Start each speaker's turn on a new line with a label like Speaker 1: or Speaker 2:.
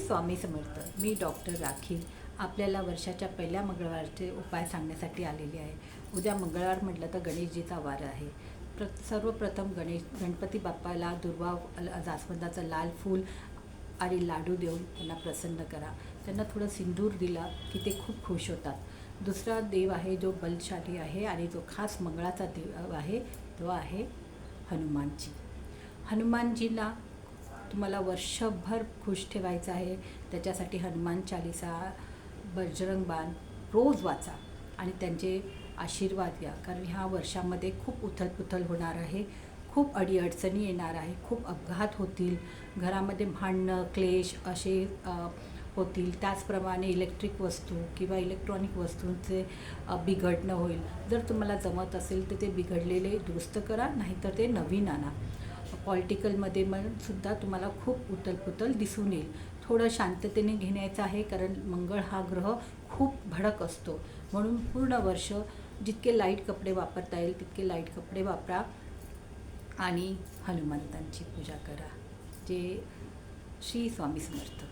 Speaker 1: स्वामी समर्थ. मी doctor rakhi आपल्याला वर्षाच्या पहिल्या मंगळवारचे उपाय सांगण्यासाठी आलेले आहे. उद्या मंगळवार म्हटलं तर गणेशजीचा वार आहे. सर्वप्रथम गणपती बाप्पाला दुर्वा जास्वंदाचं लाल फूल आणि लाडू देऊन त्यांना प्रसन्न करा. त्यांना थोडं सिंदूर दिला की ते खूप खुश होतात. दुसरा देव आहे जो बलशाली आहे आणि जो खास मंगळाचा देव आहे तो आहे हनुमानजी. हनुमानजींना तुम्हाला वर्षभर खुश ठेवायचं आहे. त्याच्यासाठी हनुमान चालीसा, बजरंग बाण रोज वाचा आणि त्यांचे आशीर्वाद घ्या. कारण ह्या वर्षामध्ये खूप उथलपुथल होणार आहे, खूप अडीअडचणी येणार आहे, खूप अपघात होतील, घरामध्ये भांडणं क्लेश असे होतील. त्याचप्रमाणे इलेक्ट्रिक वस्तू किंवा इलेक्ट्रॉनिक वस्तूंचे बिघडणं होईल. जर तुम्हाला जमत असेल तर ते बिघडलेले दुरुस्त करा, नाहीतर ते नवीन आणा. पॉलिटिकलमध्ये सुद्धा तुम्हाला खूप उथलपुथल दिसून येईल. थोडं शांततेने घेण्याचं आहे, कारण मंगळ हा ग्रह खूप भडक असतो. म्हणून पूर्ण वर्ष जितके लाईट कपडे वापरता येईल तितके लाईट कपडे वापरा आणि हनुमंतांची पूजा करा. जे श्री स्वामी समर्थ.